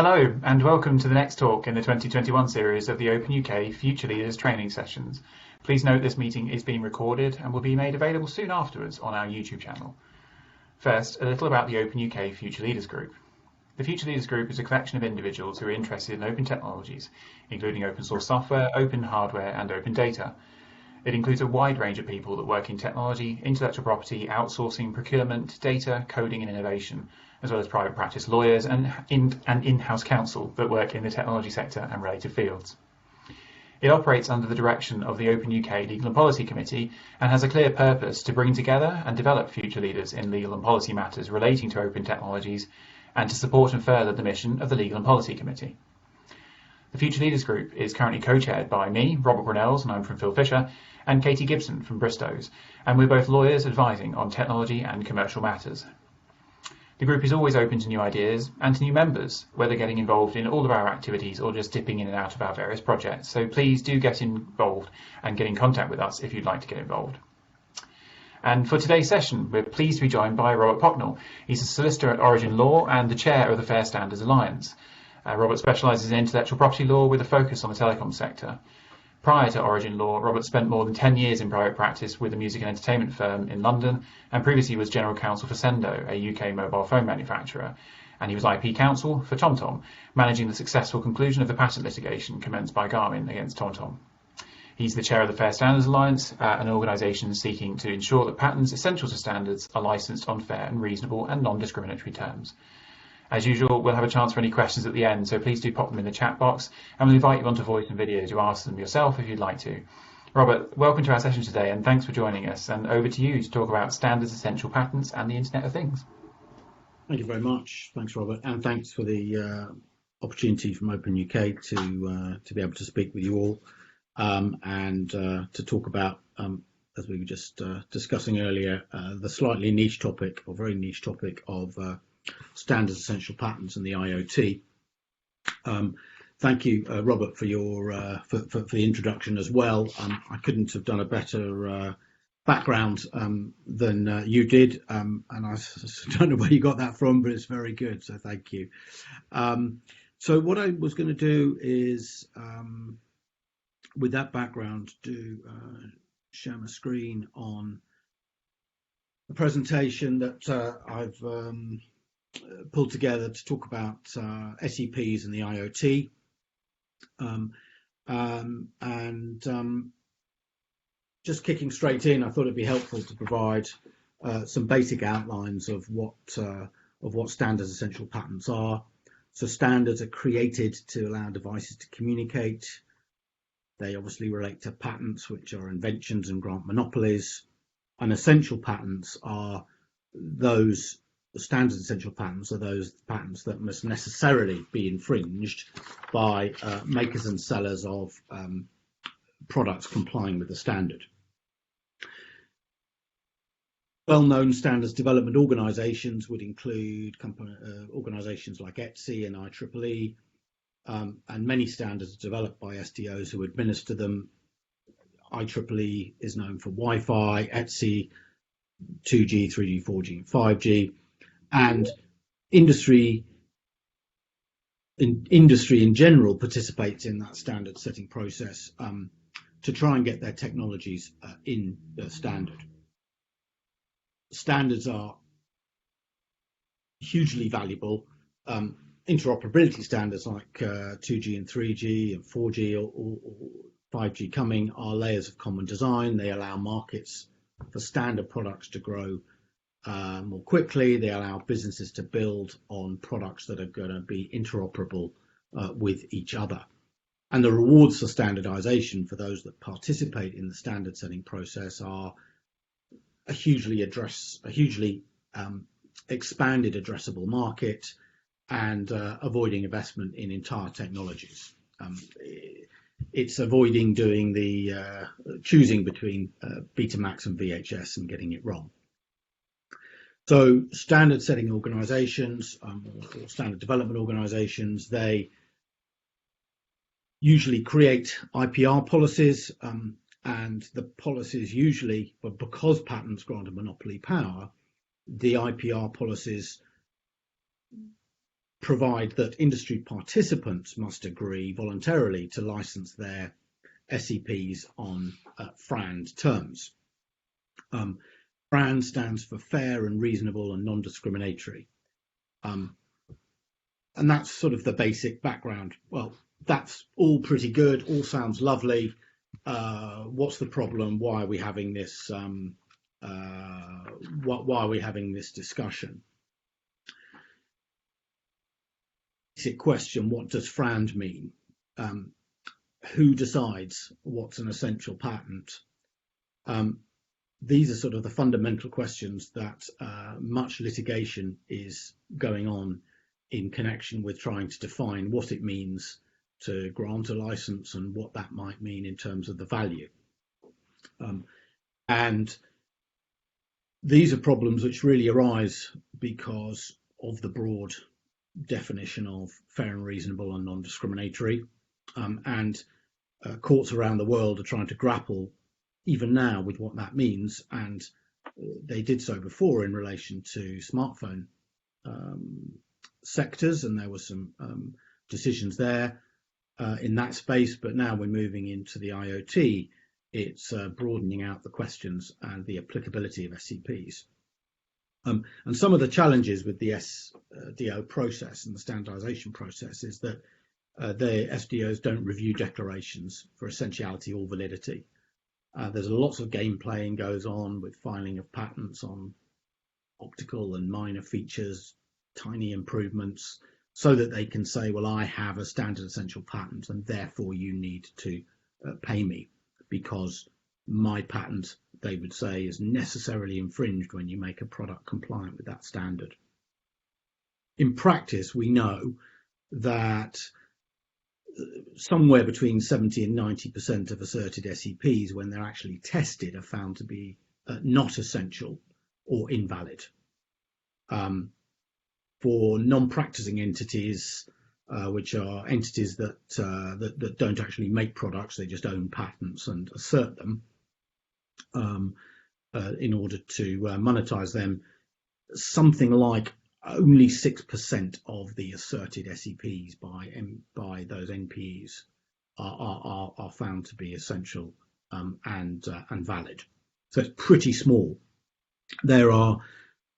Hello, and welcome to the next talk in the 2021 series of the Open UK Future Leaders training sessions. Please note this meeting is being recorded and will be made available soon afterwards on our YouTube channel. First, a little about the Open UK Future Leaders Group. The Future Leaders Group is a collection of individuals who are interested in open technologies, including open source software, open hardware, and open data. It includes a wide range of people that work in technology, intellectual property, outsourcing, procurement, data, coding and innovation, as well as private practice lawyers and in-house counsel that work in the technology sector and related fields. It operates under the direction of the Open UK Legal and Policy Committee and has a clear purpose to bring together and develop future leaders in legal and policy matters relating to open technologies and to support and further the mission of the Legal and Policy Committee. The Future Leaders Group is currently co-chaired by me, Robert Brunels, and I'm from Phil Fisher, and Katie Gibson from Bristow's, and we're both lawyers advising on technology and commercial matters. The group is always open to new ideas and to new members, whether getting involved in all of our activities or just dipping in and out of our various projects. So please do get involved and get in contact with us if you'd like to get involved. And for today's session, we're pleased to be joined by Robert Pocknell. He's a solicitor at Origin Law and the chair of the Fair Standards Alliance. Robert specialises in intellectual property law with a focus on the telecom sector. Prior to Origin Law, Robert spent more than 10 years in private practice with a music and entertainment firm in London, and previously was general counsel for Sendo, a UK mobile phone manufacturer. And he was IP counsel for TomTom, managing the successful conclusion of the patent litigation commenced by Garmin against TomTom. He's the chair of the Fair Standards Alliance, an organisation seeking to ensure that patents essential to standards are licensed on fair and reasonable and non-discriminatory terms. As usual, we'll have a chance for any questions at the end, so please do pop them in the chat box, and we'll invite you onto voice and video to ask them yourself if you'd like to. Robert, welcome to our session today, and thanks for joining us. And over to you to talk about standards, essential patents, and the Internet of Things. Thank you very much. Thanks, Robert, and thanks for the opportunity from Open UK to be able to speak with you all and to talk about, as we were just discussing earlier, the slightly niche topic, or very niche topic of standards, essential patents, and the IoT. Thank you, Robert, for your for the introduction as well. I couldn't have done a better background than you did, and I don't know where you got that from, but it's very good, so thank you. So what I was going to do is, with that background, share my screen on a presentation that I've pulled together to talk about SEPs and the IoT, and just kicking straight in, I thought it'd be helpful to provide some basic outlines of what standards essential patents are. So standards are created to allow devices to communicate. They obviously relate to patents, which are inventions and grant monopolies, and essential patents are those. The standard essential patents are those patents that must necessarily be infringed by makers and sellers of products complying with the standard. Well-known standards development organisations would include organisations like ETSI and IEEE, and many standards are developed by SDOs who administer them. IEEE is known for Wi-Fi, ETSI, 2G, 3G, 4G, and 5G. And industry in general participates in that standard setting process to try and get their technologies in the standard. Standards are hugely valuable. Interoperability standards like 2G and 3G and 4G or 5G coming are layers of common design. They allow markets for standard products to grow more quickly. They allow businesses to build on products that are going to be interoperable with each other. And the rewards for standardization for those that participate in the standard setting process are a hugely expanded addressable market and avoiding investment in entire technologies. It's avoiding doing the choosing between Betamax and VHS and getting it wrong. So standard setting organizations or standard development organizations, they usually create IPR policies, and the policies usually, but because patents grant a monopoly power, the IPR policies provide that industry participants must agree voluntarily to license their SEPs on FRAND terms. FRAND stands for fair and reasonable and non-discriminatory. And that's sort of the basic background. Well, that's all pretty good, all sounds lovely. What's the problem? Why are we having this? Why are we having this discussion? Basic question: what does FRAND mean? Who decides what's an essential patent? These are sort of the fundamental questions that much litigation is going on in connection with trying to define what it means to grant a license and what that might mean in terms of the value. And these are problems which really arise because of the broad definition of fair and reasonable and non-discriminatory. And courts around the world are trying to grapple even now with what that means, and they did so before in relation to smartphone sectors, and there were some decisions there in that space, but now we're moving into the IoT. It's broadening out the questions and the applicability of SEPs. And some of the challenges with the SDO process and the standardization process is that the SDOs don't review declarations for essentiality or validity. There's lots of game playing goes on with filing of patents on optical and minor features, tiny improvements, so that they can say, well, I have a standard essential patent and therefore you need to pay me because my patent, they would say, is necessarily infringed when you make a product compliant with that standard. In practice, we know that somewhere between 70 and 90% of asserted SEPs, when they're actually tested, are found to be not essential or invalid. For non-practicing entities, which are entities that don't actually make products, they just own patents and assert them in order to monetize them, something like only 6% of the asserted SEPs by those NPEs are found to be essential and valid. So it's pretty small. There are,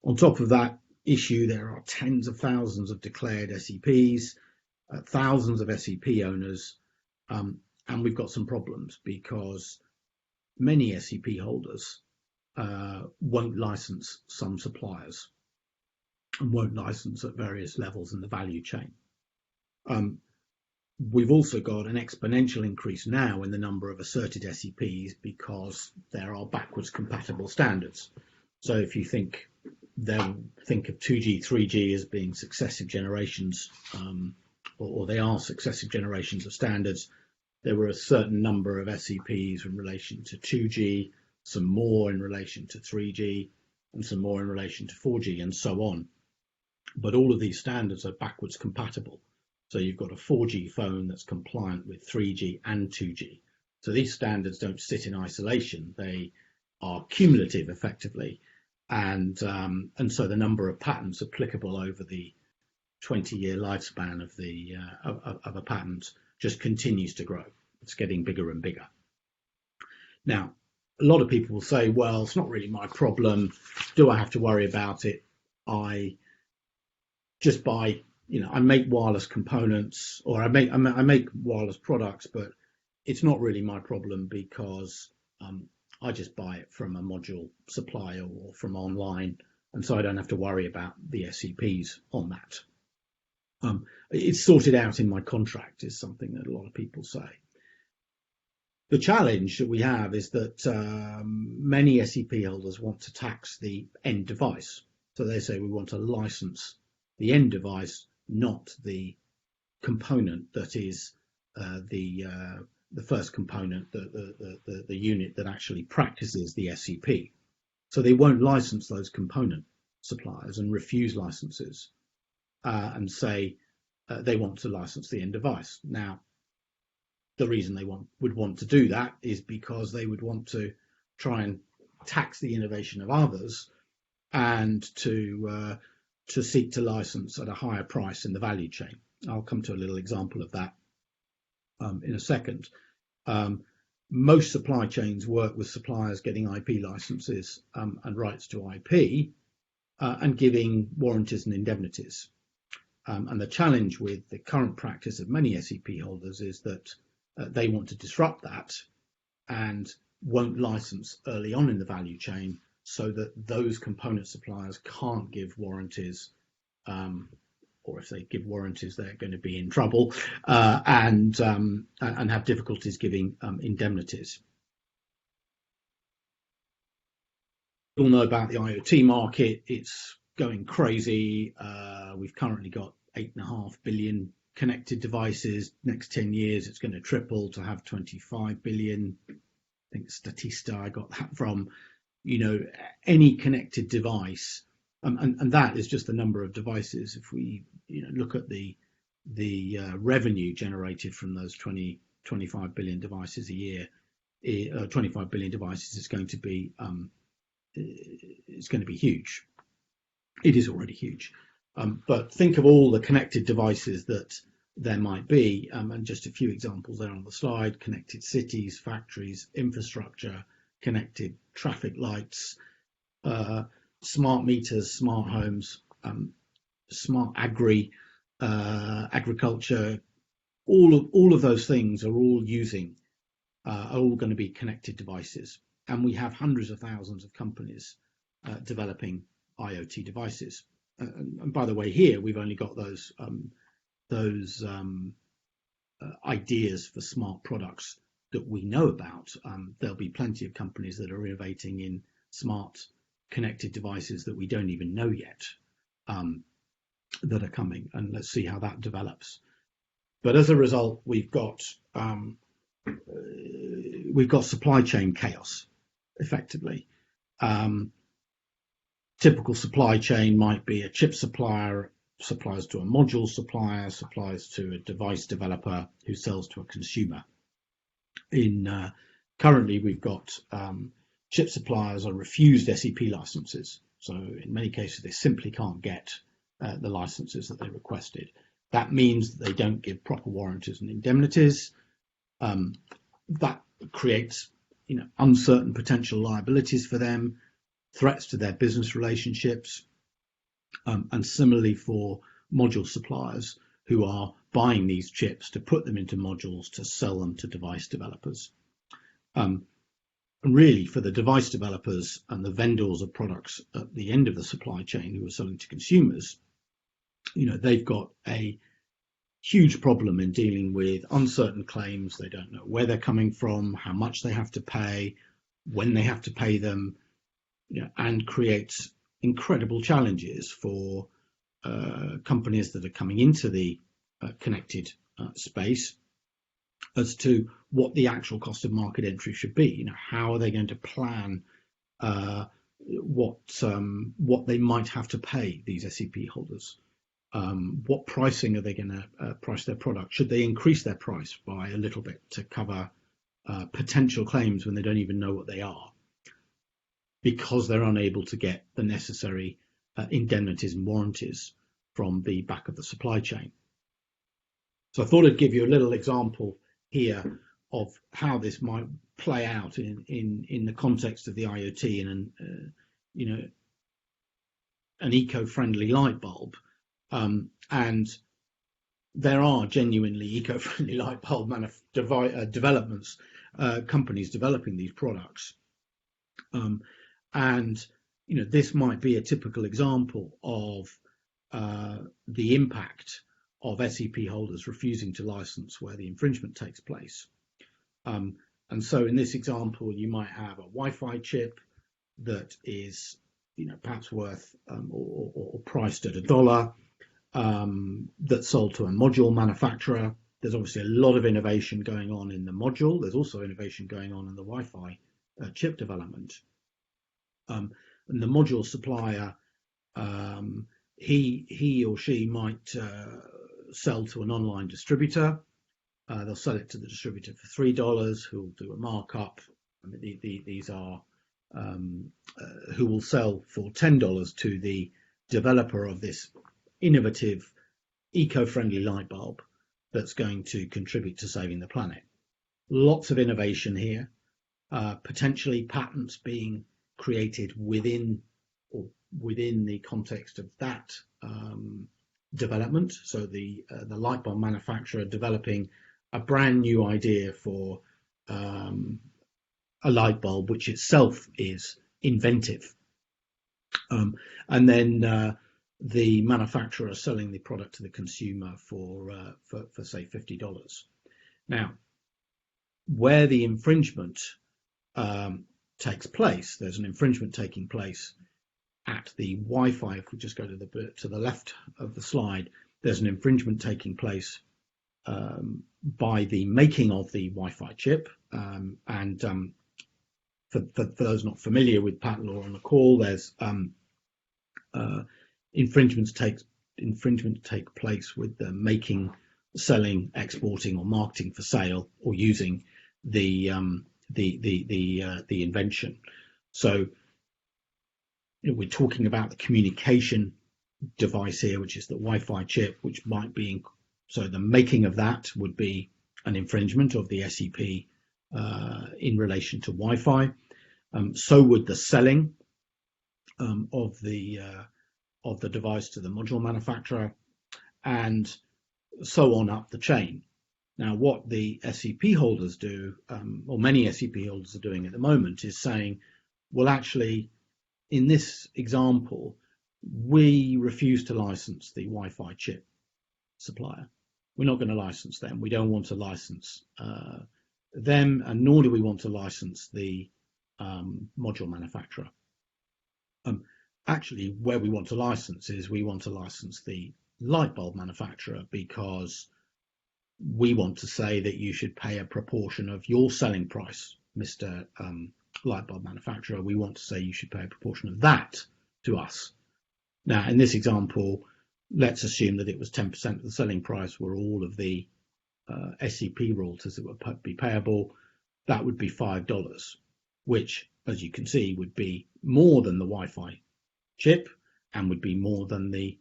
on top of that issue, there are tens of thousands of declared SEPs, thousands of SEP owners, and we've got some problems because many SEP holders won't license some suppliers and won't license at various levels in the value chain. We've also got an exponential increase now in the number of asserted SEPs because there are backwards compatible standards. So if you think of 2G, 3G as being successive generations, or they are successive generations of standards, there were a certain number of SEPs in relation to 2G, some more in relation to 3G, and some more in relation to 4G, and so on. But all of these standards are backwards compatible. So you've got a 4G phone that's compliant with 3G and 2G. So these standards don't sit in isolation. They are cumulative effectively. And so the number of patents applicable over the 20-year lifespan of a patent just continues to grow. It's getting bigger and bigger. Now, a lot of people will say, well, it's not really my problem. Do I have to worry about it? I just buy, I make wireless components, or I make wireless products, but it's not really my problem because I just buy it from a module supplier or from online, and so I don't have to worry about the SEPs on that. It's sorted out in my contract is something that a lot of people say. The challenge that we have is that many SEP holders want to tax the end device. So they say we want to license the end device, not the component that is the first component, the unit that actually practices the SEP. So they won't license those component suppliers and refuse licenses and say they want to license the end device. Now, the reason they would want to do that is because they would want to try and tax the innovation of others and to to seek to license at a higher price in the value chain. I'll come to a little example of that in a second. Most supply chains work with suppliers getting IP licenses and rights to IP and giving warranties and indemnities. And the challenge with the current practice of many SEP holders is that they want to disrupt that and won't license early on in the value chain, so that those component suppliers can't give warranties, or if they give warranties, they're going to be in trouble and have difficulties giving indemnities. We all know about the IoT market. It's going crazy. We've currently got 8.5 billion connected devices. Next 10 years, it's going to triple to have 25 billion. I think Statista, I got that from. Any connected device, and that is just the number of devices. If we look at the revenue generated from those 25 billion devices a year, 25 billion devices is going to be huge. It is already huge, but think of all the connected devices that there might be, and just a few examples there on the slide: connected cities, factories, infrastructure, connected traffic lights, smart meters, smart homes, smart agriculture. All of those things are all going to be connected devices, and we have hundreds of thousands of companies developing IoT devices. And by the way, here we've only got those ideas for smart products that we know about. There'll be plenty of companies that are innovating in smart connected devices that we don't even know yet that are coming, and let's see how that develops. But as a result, we've got supply chain chaos, effectively. Typical supply chain might be a chip supplier supplies to a module supplier, supplies to a device developer who sells to a consumer. Currently, we've got chip suppliers are refused SEP licenses. So in many cases, they simply can't get the licenses that they requested. That means that they don't give proper warranties and indemnities. That creates uncertain potential liabilities for them, threats to their business relationships, and similarly for module suppliers who are buying these chips to put them into modules to sell them to device developers. And really, for the device developers and the vendors of products at the end of the supply chain who are selling to consumers, they've got a huge problem in dealing with uncertain claims. They don't know where they're coming from, how much they have to pay, when they have to pay them, and creates incredible challenges for companies that are coming into the connected space as to what the actual cost of market entry should be. How are they going to plan what they might have to pay these SEP holders? What pricing are they going to price their product? Should they increase their price by a little bit to cover potential claims when they don't even know what they are, because they're unable to get the necessary indemnities and warranties from the back of the supply chain? So I thought I'd give you a little example here of how this might play out in the context of the IoT and an eco-friendly light bulb. And there are genuinely eco-friendly light bulb developments, companies developing these products. And this might be a typical example of the impact of SEP holders refusing to license where the infringement takes place. And so in this example, you might have a Wi-Fi chip that is perhaps worth or priced at $1 that's sold to a module manufacturer. There's obviously a lot of innovation going on in the module. There's also innovation going on in the Wi-Fi chip development. And the module supplier, he or she might sell to an online distributor. They'll sell it to the distributor for $3, who will do a markup. I mean, these are who will sell for $10 to developer of this innovative, eco-friendly light bulb that's going to contribute to saving the planet. Lots of innovation here, potentially patents being created within the context of that development. So the light bulb manufacturer developing a brand new idea for a light bulb which itself is inventive, and then the manufacturer selling the product to the consumer for say $50. Now, where the infringement takes place, there's an infringement taking place at the Wi-Fi. If we just go to the left of the slide, there's an infringement taking place by the making of the Wi-Fi chip, and for those not familiar with patent law on the call, there's infringements take place with the making, selling, exporting, or marketing for sale, or using the invention. So we're talking about the communication device here, which is the Wi-Fi chip, which might be so the making of that would be an infringement of the SEP in relation to Wi-Fi. So would the selling of the device to the module manufacturer, and so on up the chain. Now, what the SEP holders do, or many SEP holders are doing at the moment, is saying, well, actually, in this example, we refuse to license the Wi-Fi chip supplier. We're not going to license them. We don't want to license them, and nor do we want to license the module manufacturer. Actually, where we want to license is we want to license the light bulb manufacturer, because we want to say that you should pay a proportion of your selling price, Mr. Light bulb manufacturer. We want to say you should pay a proportion of that to us. Now, in this example, let's assume that it was 10% of the selling price were all of the SEP royalties that would be payable. That would be $5, which, as you can see, would be more than the Wi-Fi chip and would be more than the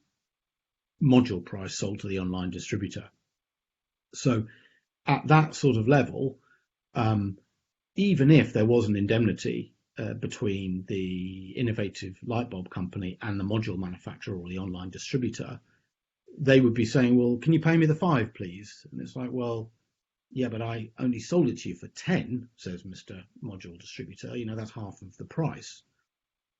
module price sold to the online distributor. So at that sort of level, even if there was an indemnity between the innovative light bulb company and the module manufacturer or the online distributor, they would be saying, well, can you pay me the 5, please? And it's like, well, yeah, but I only sold it to you for 10, says Mr. Module Distributor. You know, that's half of the price.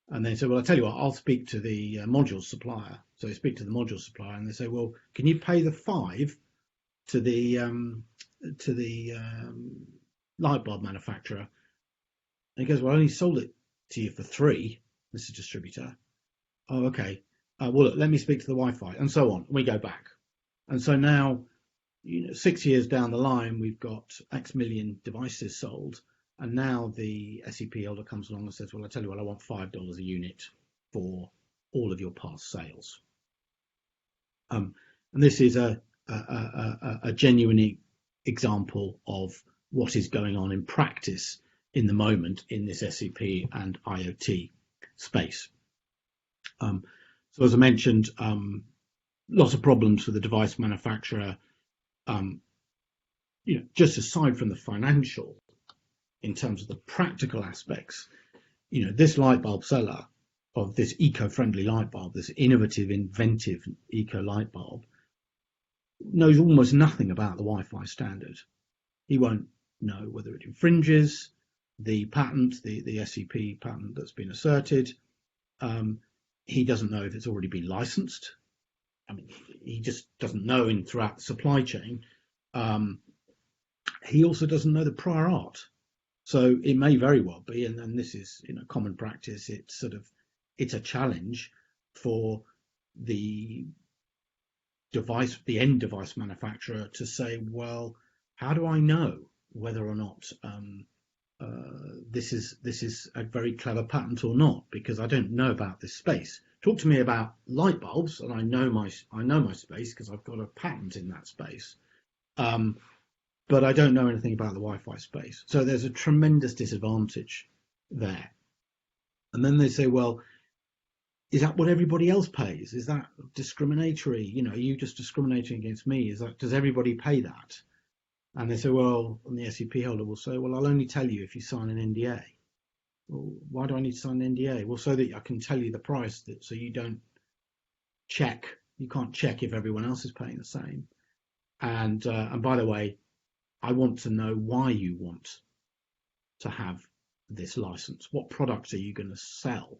And they say, well, I'll tell you what, I'll speak to the module supplier. So they speak to the module supplier and they say, well, can you pay the 5 to the light bulb manufacturer? And he goes, well, I only sold it to you for 3, Mr. Distributor. Oh, okay. Well, look, let me speak to the Wi-Fi, and so on. We go back. And so now, 6 years down the line, we've got X million devices sold. And now the SEP holder comes along and says, well, I tell you what, I want $5 a unit for all of your past sales. And this is a genuine example of what is going on in practice in the moment in this SEP and IoT space. So as I mentioned, lots of problems for the device manufacturer. Just aside from the financial, in terms of the practical aspects, this light bulb seller of this eco-friendly light bulb, this innovative, inventive eco light bulb, knows almost nothing about the Wi-Fi standard. He won't know whether it infringes the patent, the SEP patent that's been asserted. He doesn't know if it's already been licensed. I mean, he just doesn't know throughout the supply chain. He also doesn't know the prior art. So it may very well be, and this is common practice, it's a challenge for the end device manufacturer to say, well, how do I know whether or not this is a very clever patent or not, because I don't know about this space. Talk to me about light bulbs, and I know my space because I've got a patent in that space. But I don't know anything about the Wi-Fi space. So there's a tremendous disadvantage there. And then they say, well, is that what everybody else pays? Is that discriminatory? You know, are you just discriminating against me? Does everybody pay that? And they say, well, and the SEP holder will say, well, I'll only tell you if you sign an NDA. Well, why do I need to sign an NDA? Well, so that I can tell you the price, so you don't check. You can't check if everyone else is paying the same. And by the way, I want to know why you want to have this license. What products are you going to sell?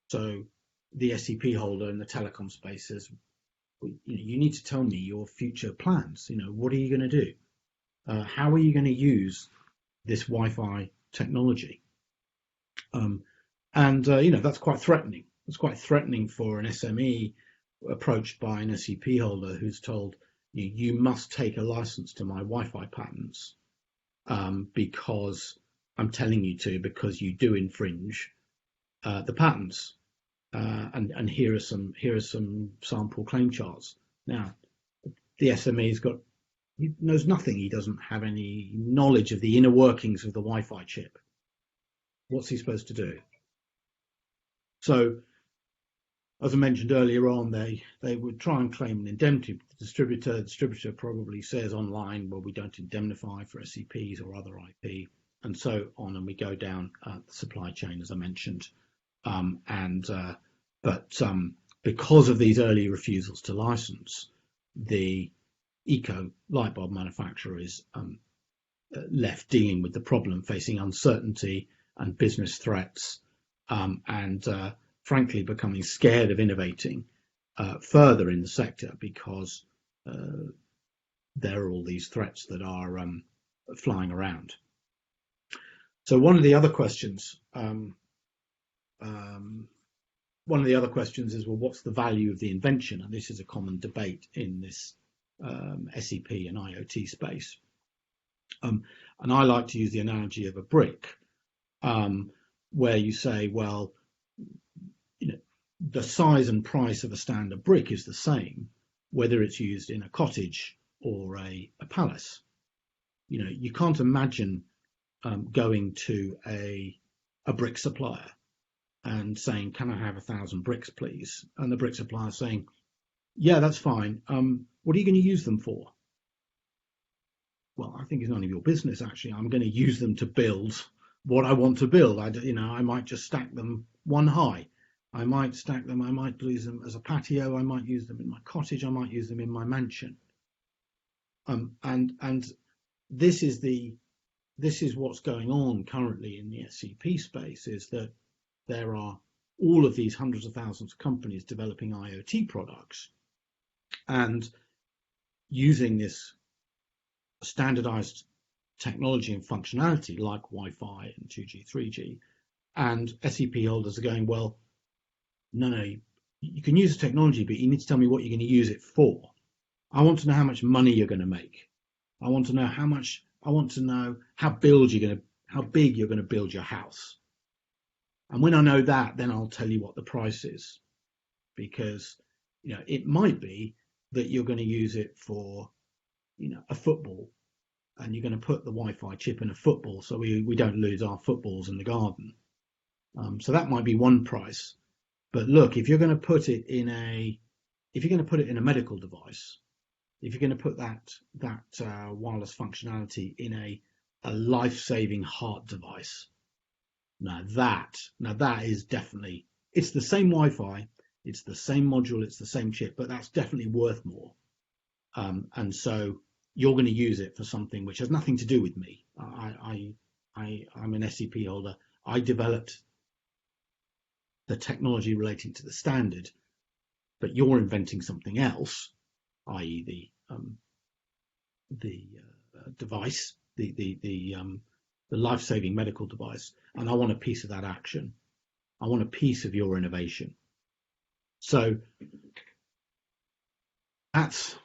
So the SEP holder in the telecom space says, you need to tell me your future plans. You know, what are you going to do? How are you going to use this Wi-Fi technology? You know, that's quite threatening. It's quite threatening for an SME approached by an SEP holder who's told, you must take a license to my Wi-Fi patents because I'm telling you to, because you do infringe the patents. And here are some sample claim charts. Now, the SME's he knows nothing. He doesn't have any knowledge of the inner workings of the Wi-Fi chip. What's he supposed to do? So, as I mentioned earlier on, they would try and claim an indemnity. The distributor probably says online, well, we don't indemnify for SCPs or other IP, and so on, and we go down the supply chain, as I mentioned. But because of these early refusals to license, the eco light bulb manufacturer is left dealing with the problem, facing uncertainty and business threats, and frankly becoming scared of innovating further in the sector because there are all these threats that are flying around. So one of the other questions is, well, what's the value of the invention? And this is a common debate in this SEP and IoT space. And I like to use the analogy of a brick, where you say, well, you know, the size and price of a standard brick is the same, whether it's used in a cottage or a palace. You know, you can't imagine going to a brick supplier and saying, can I have 1,000 bricks, please? And the brick supplier saying, yeah, that's fine. What are you going to use them for? Well, I think it's none of your business, actually. I'm going to use them to build what I want to build. I might just stack them one high. I might use them as a patio. I might use them in my cottage. I might use them in my mansion. And this is what's going on currently in the SCP space, is that there are all of these hundreds of thousands of companies developing IoT products and using this standardized technology and functionality like Wi-Fi and 2G, 3G. And SEP holders are going, well, no, you can use the technology, but you need to tell me what you're going to use it for. I want to know how much money you're going to make. I want to know how big you're going to build your house. And when I know that, then I'll tell you what the price is, because, you know, it might be that you're going to use it for, you know, a football, and you're going to put the Wi-Fi chip in a football so we don't lose our footballs in the garden. So that might be one price. But look, if you're going to put it in a medical device, if you're going to put that wireless functionality in a life-saving heart device, now that is definitely, it's the same Wi-Fi, it's the same module, it's the same chip, but that's definitely worth more. And so you're going to use it for something which has nothing to do with me. I'm an SEP holder. I developed the technology relating to the standard, but you're inventing something else, i.e. the device, the life-saving medical device, and I want a piece of that action. I want a piece of your innovation. So that's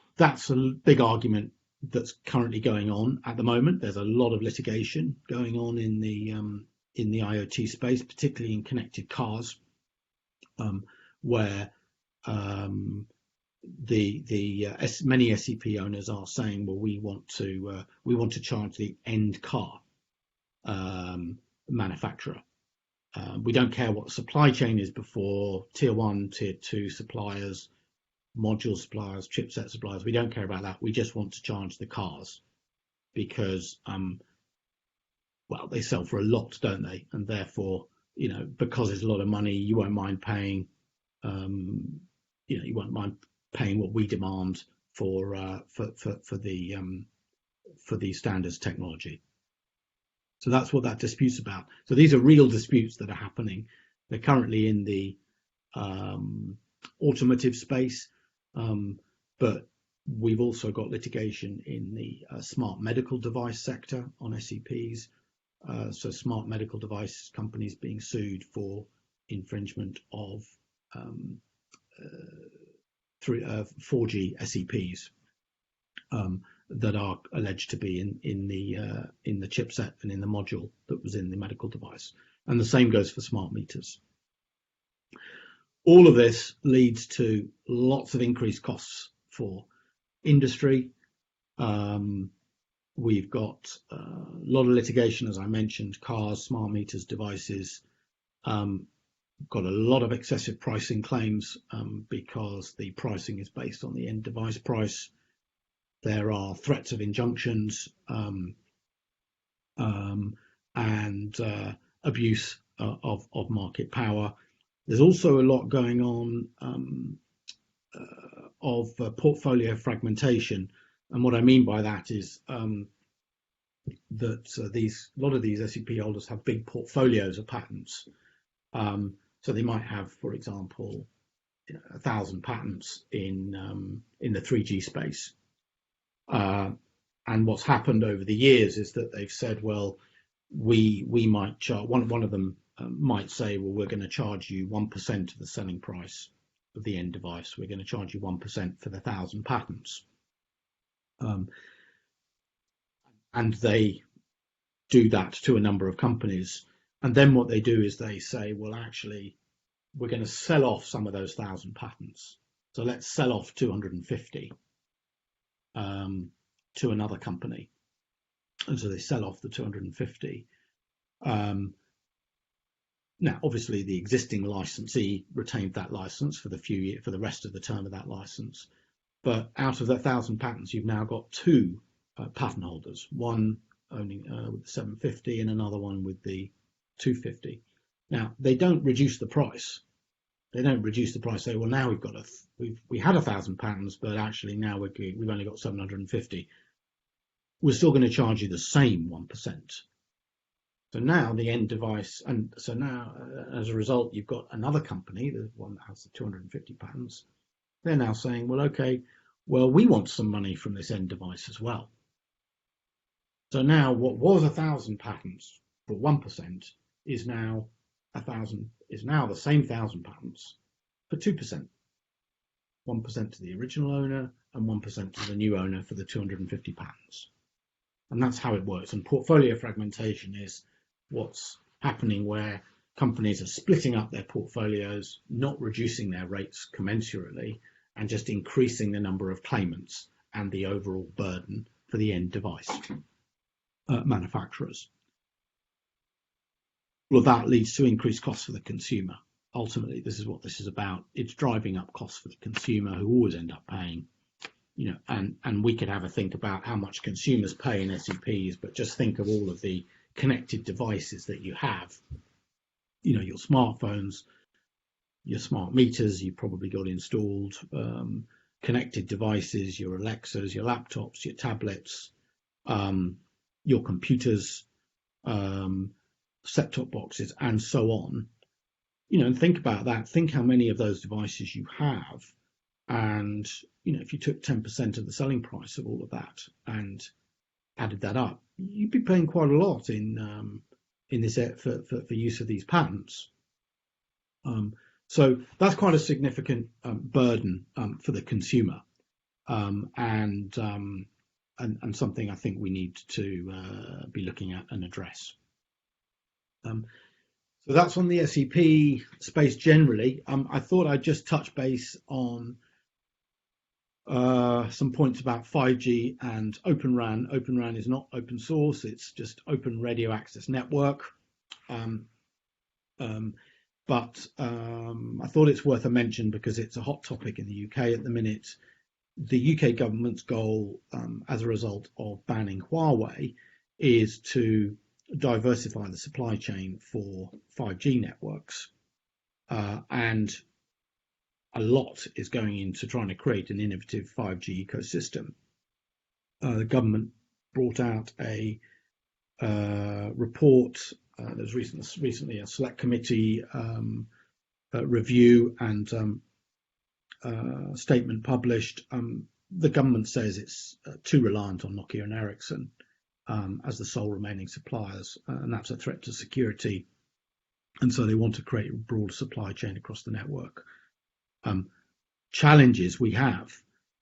a big argument that's currently going on at the moment. There's a lot of litigation going on in the IoT space, particularly in connected cars, where many SEP owners are saying, well, we want to charge the end car manufacturer. We don't care what the supply chain is before tier 1, tier 2 suppliers, module suppliers, chipset suppliers. We don't care about that. We just want to charge the cars because, well, they sell for a lot, don't they? And therefore, because it's a lot of money, you won't mind paying, you won't mind paying what we demand for the standards technology. So that's what that dispute's about. So these are real disputes that are happening. They're currently in the automotive space, but we've also got litigation in the smart medical device sector on SEPs. So smart medical device companies being sued for infringement of 4G SEPs that are alleged to be in the chipset and in the module that was in the medical device. And the same goes for smart meters. All of this leads to lots of increased costs for industry. We've got a lot of litigation, as I mentioned, cars, smart meters, devices. Got a lot of excessive pricing claims because the pricing is based on the end device price. There are threats of injunctions and abuse of market power. There's also a lot going on of portfolio fragmentation. And what I mean by that is that a lot of these SEP holders have big portfolios of patents. So they might have, for example, 1,000 patents in the 3G space. And what's happened over the years is that they've said, well, we might charge, one of them might say, well, we're going to charge you 1% of the selling price of the end device. We're going to charge you 1% for the 1,000 patents. And they do that to a number of companies. And then what they do is they say, well, actually, we're going to sell off some of those 1,000 patents. So let's sell off 250 to another company. And so they sell off the 250. Now, obviously, the existing licensee retained that license for the rest of the term of that license. But out of that 1,000 patents, you've now got two patent holders, one owning with the 750 and another one with the 250. Now, they don't reduce the price. They don't reduce the price. Say, well, now we had 1,000 patents, but actually now we've only got 750. We're still going to charge you the same 1%. So now the end device, and so now as a result, you've got another company, the one that has the 250 patents. They're now saying, well, okay, well, we want some money from this end device as well. So now what was 1,000 patents for 1% is now the same 1,000 patents for 2%. 1% to the original owner and 1% to the new owner for the 250 patents. And that's how it works. And portfolio fragmentation is what's happening, where companies are splitting up their portfolios, not reducing their rates commensurately, and just increasing the number of claimants and the overall burden for the end device manufacturers. All of that leads to increased costs for the consumer. Ultimately, this is what this is about. It's driving up costs for the consumer, who always end up paying. And we could have a think about how much consumers pay in SEPs, but just think of all of the connected devices that you have. Your smartphones, your smart meters, you've probably got installed, connected devices, your Alexas, your laptops, your tablets, your computers, set-top boxes, and so on. And think about that. Think how many of those devices you have. And, if you took 10% of the selling price of all of that and added that up, you'd be paying quite a lot in this for use of these patents. So that's quite a significant burden for the consumer, and something I think we need to be looking at and address. So that's on the SEP space generally. I thought I'd just touch base on some points about 5G and Open RAN. Open RAN is not open source, it's just Open Radio Access Network. But I thought it's worth a mention because it's a hot topic in the UK at the minute. The UK government's goal, as a result of banning Huawei, is to diversify the supply chain for 5G networks. And a lot is going into trying to create an innovative 5G ecosystem. The government brought out a report. There was recently a select committee review and statement published. The government says it's too reliant on Nokia and Ericsson as the sole remaining suppliers, and that's a threat to security. And so they want to create a broader supply chain across the network. Challenges we have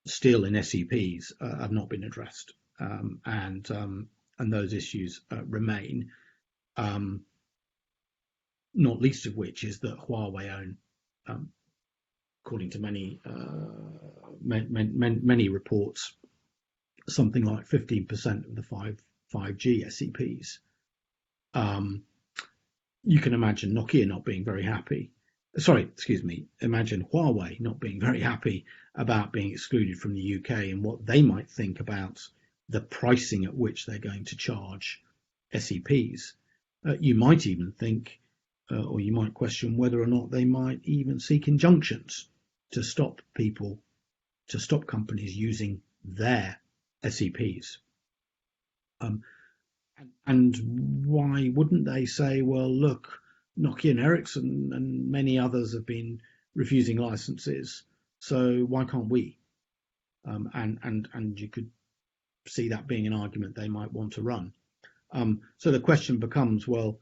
still in SEPs have not been addressed, and those issues remain. Not least of which is that Huawei own, according to many reports, something like 15% of the 5G SEPs. You can imagine Nokia not being very happy. Imagine Huawei not being very happy about being excluded from the UK and what they might think about the pricing at which they're going to charge SEPs. You might even think, or you might question whether or not they might even seek injunctions to stop companies using their SEPs. And why wouldn't they say, well, look, Nokia and Ericsson and many others have been refusing licenses, so why can't we? And you could see that being an argument they might want to run. So the question becomes, well,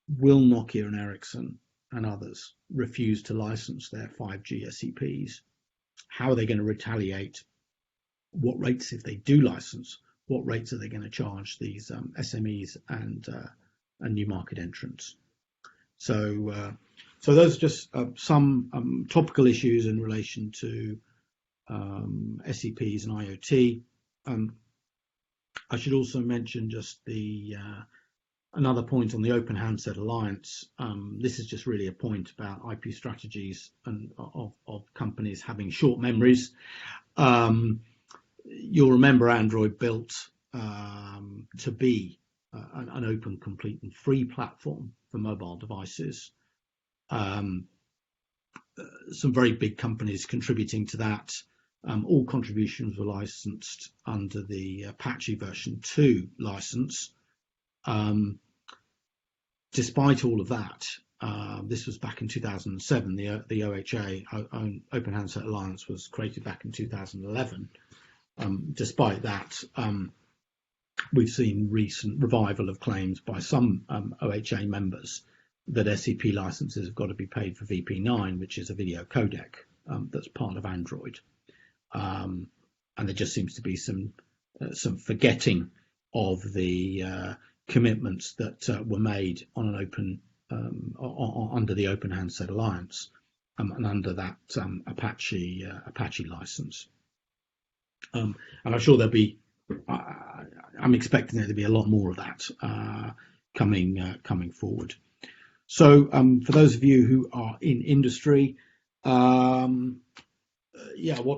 will Nokia and Ericsson and others refuse to license their 5G SEPs? How are they going to retaliate? What rates, if they do license, what rates are they going to charge these SMEs and new market entrants? So those are just some topical issues in relation to SEPs and IoT. I should also mention just another point on the Open Handset Alliance. This is just really a point about IP strategies and of companies having short memories. You'll remember Android built to be an open, complete and free platform for mobile devices. Some very big companies contributing to that. All contributions were licensed under the Apache version 2 license. Despite all of that, this was back in 2007. The OHA, Open Handset Alliance, was created back in 2011. Despite that, we've seen recent revival of claims by some OHA members that SEP licenses have got to be paid for VP9, which is a video codec that's part of Android. And there just seems to be some forgetting of the commitments that were made on an open under the Open Handset Alliance and under that Apache license. And I'm sure there'll be. I'm expecting there to be a lot more of that coming forward. So for those of you who are in industry, what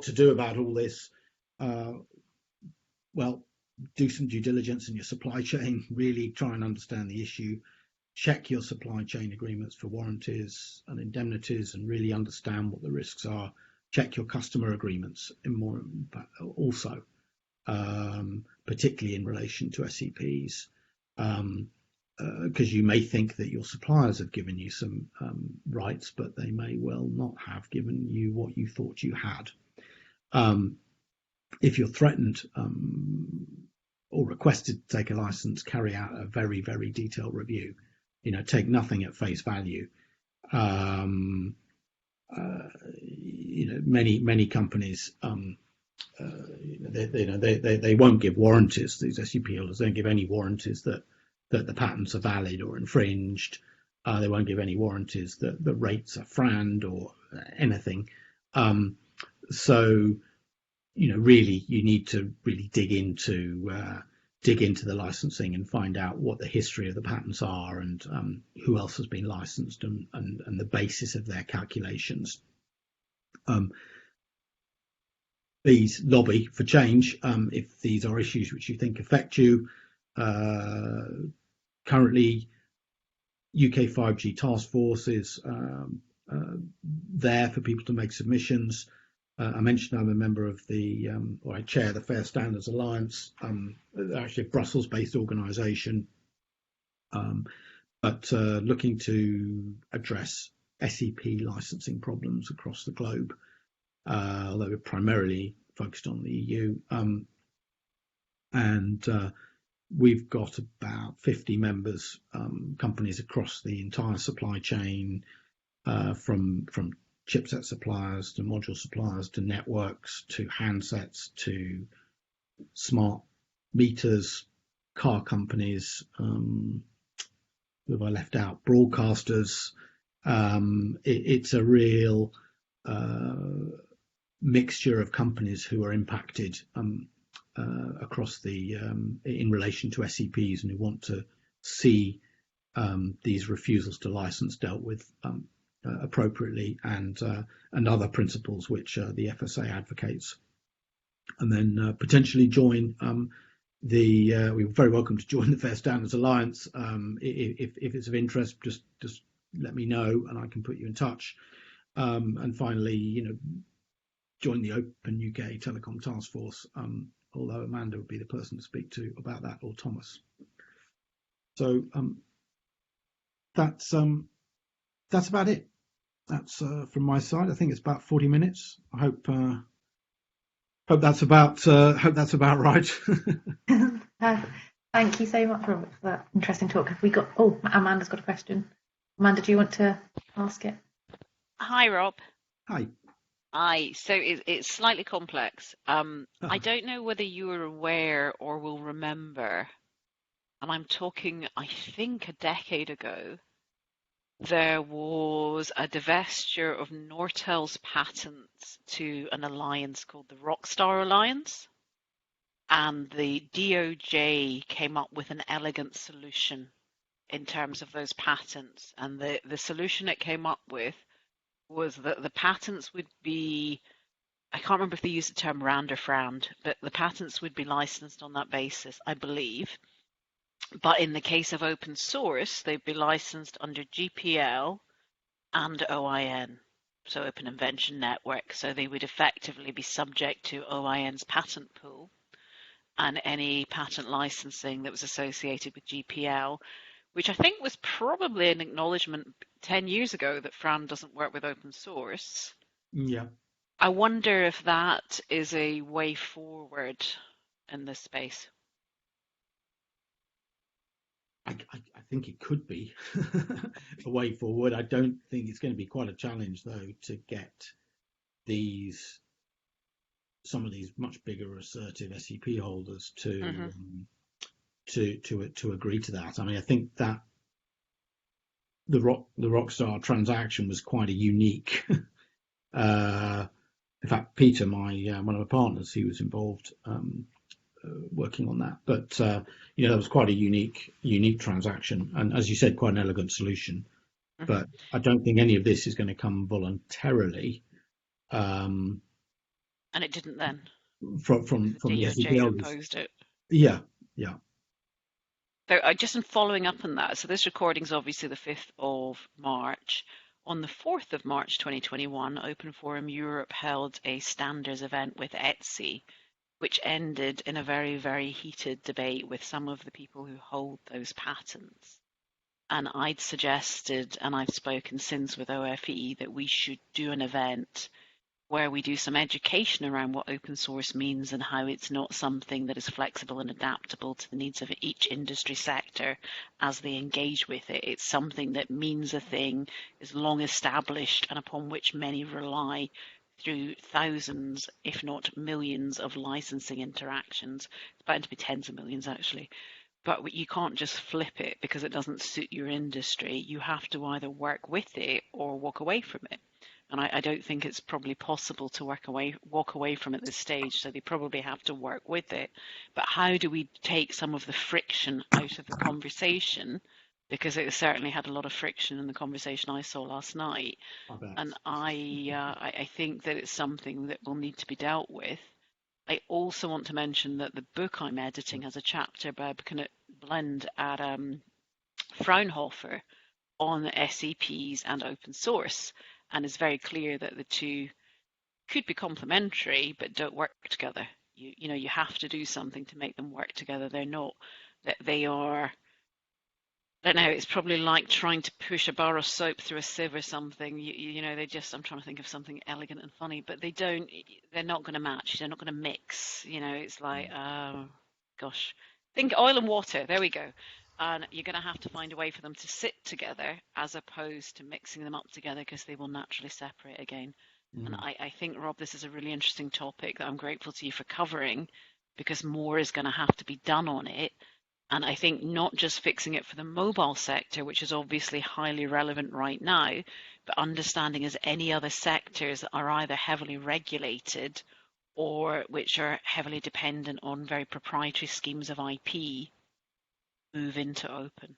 to do about all this? Well, do some due diligence in your supply chain. Really try and understand the issue. Check your supply chain agreements for warranties and indemnities, and really understand what the risks are. Check your customer agreements also, particularly in relation to SEPs, because you may think that your suppliers have given you some rights, but they may well not have given you what you thought you had. If you're threatened or requested to take a license, carry out a very, very detailed review. Take nothing at face value. Many companies, they won't give warranties. These SEP holders don't give any warranties that the patents are valid or infringed. They won't give any warranties that the rates are FRAND or anything. So, really, you need to really dig into dig into the licensing and find out what the history of the patents are, and who else has been licensed, and the basis of their calculations. Please lobby for change if these are issues which you think affect you. Currently, UK 5G Task Force is there for people to make submissions. I mentioned I'm a member of or I chair the Fair Standards Alliance, actually a Brussels-based organisation, but looking to address SEP licensing problems across the globe, although we're primarily focused on the EU. And we've got about 50 members, companies across the entire supply chain, from chipset suppliers to module suppliers to networks to handsets to smart meters, car companies, who have I left out? Broadcasters. It's a real mixture of companies who are impacted across in relation to SEPs, and who want to see these refusals to license dealt with appropriately, and other principles which the FSA advocates. And then potentially join we're very welcome to join the Fair Standards Alliance. If it's of interest, just let me know and I can put you in touch. And finally, join the Open UK Telecom Task Force, although Amanda would be the person to speak to about that, or Thomas. So that's about it. That's from my side. I think it's about 40 minutes. I hope that's about right. Thank you so much, Robert, for that interesting talk. Have we got? Oh, Amanda's got a question. Amanda, do you want to ask it? Hi, Rob. Hi. Hi. So it's slightly complex. I don't know whether you are aware or will remember, and I'm talking, I think, a decade ago, there was a divestiture of Nortel's patents to an alliance called the Rockstar Alliance, and the DOJ came up with an elegant solution in terms of those patents. And the solution it came up with was that the patents would be, I can't remember if they used the term RAND or FRAND, but the patents would be licensed on that basis, I believe. But in the case of open source, they'd be licensed under GPL and OIN, so Open Invention Network. So they would effectively be subject to OIN's patent pool and any patent licensing that was associated with GPL, which I think was probably an acknowledgement 10 years ago that FRAND doesn't work with open source. Yeah. I wonder if that is a way forward in this space. I think it could be a way forward. I don't think it's going to be quite a challenge, though, to get some of these much bigger assertive SEP holders to agree to that. I mean, I think that the Rockstar transaction was quite a unique. In fact, Peter, one of my partners, he was involved working on that. But that was quite a unique transaction, and as you said, quite an elegant solution. But I don't think any of this is going to come voluntarily. And it didn't then. From the DOJ imposed it. Yeah. So just in following up on that, so this recording is obviously the 5th of March. On the 4th of March 2021, Open Forum Europe held a standards event with Etsy, which ended in a very, very heated debate with some of the people who hold those patents. And I'd suggested, and I've spoken since with OFE, that we should do an event where we do some education around what open source means and how it's not something that is flexible and adaptable to the needs of each industry sector as they engage with it. It's something that means a thing, is long established, and upon which many rely through thousands, if not millions, of licensing interactions. It's bound to be tens of millions, actually. But you can't just flip it because it doesn't suit your industry. You have to either work with it or walk away from it. And I don't think it's probably possible to walk away from it at this stage. So they probably have to work with it. But how do we take some of the friction out of the conversation? Because it certainly had a lot of friction in the conversation I saw last night. And I think that it's something that will need to be dealt with. I also want to mention that the book I'm editing has a chapter by Pocknell Blend at Fraunhofer on SEPs and open source, and it's very clear that the two could be complementary but don't work together. You have to do something to make them work together. They're not that they are. I don't know, it's probably like trying to push a bar of soap through a sieve or something. I'm trying to think of something elegant and funny, but they're not going to match. They're not going to mix. It's like, gosh, think oil and water. There we go. And you're going to have to find a way for them to sit together as opposed to mixing them up together, because they will naturally separate again. And I think, Rob, this is a really interesting topic that I'm grateful to you for covering, because more is going to have to be done on it. And I think not just fixing it for the mobile sector, which is obviously highly relevant right now, but understanding as any other sectors that are either heavily regulated or which are heavily dependent on very proprietary schemes of IP move into open.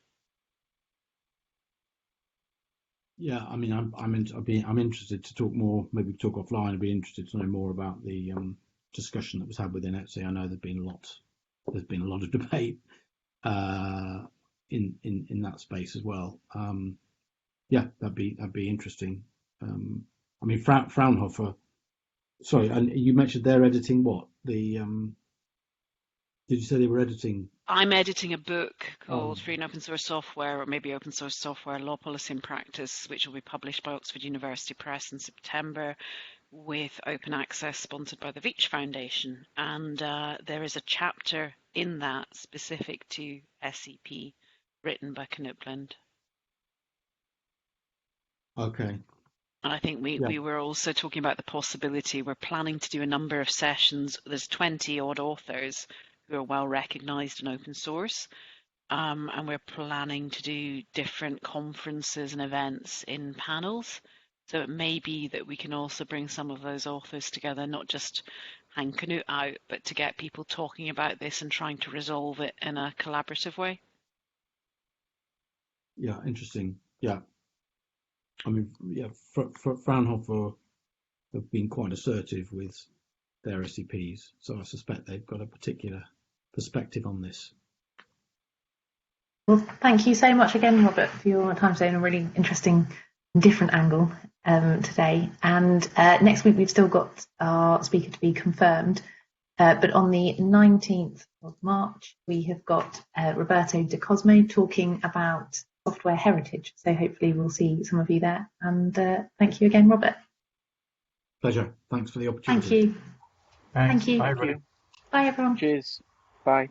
Yeah, I mean, I'm interested to talk more. Maybe talk offline. I'd be interested to know more about the discussion that was had within ETSI. I know there's been a lot of debate in that space as well. Yeah, that'd be interesting. I mean, Fraunhofer. Sorry, and you mentioned they're editing what? Did you say they were editing? I'm editing a book called Free and Open Source Software, or maybe Open Source Software, Law, Policy and Practice, which will be published by Oxford University Press in September, with open access sponsored by the Veitch Foundation. And there is a chapter in that specific to SEP written by Pocknell Blend. Okay. And I think we were also talking about the possibility, we're planning to do a number of sessions. There's 20 odd authors who are well recognized in open source. And we're planning to do different conferences and events in panels. So it may be that we can also bring some of those authors together, not just hang Canute out, but to get people talking about this and trying to resolve it in a collaborative way. Yeah, interesting. Yeah. I mean, yeah, Fraunhofer have been quite assertive with their SEPs, so I suspect they've got a particular perspective on this. Well, thank you so much again, Robert, for your time today, and a really interesting and different angle today. And next week we've still got our speaker to be confirmed, but on the 19th of March we have got Roberto De Cosmo talking about software heritage. So hopefully we'll see some of you there. And thank you again, Robert. Pleasure. Thanks for the opportunity. Thank you. Thanks. Thank you. Bye, everybody. Bye, everyone. Cheers. Bye.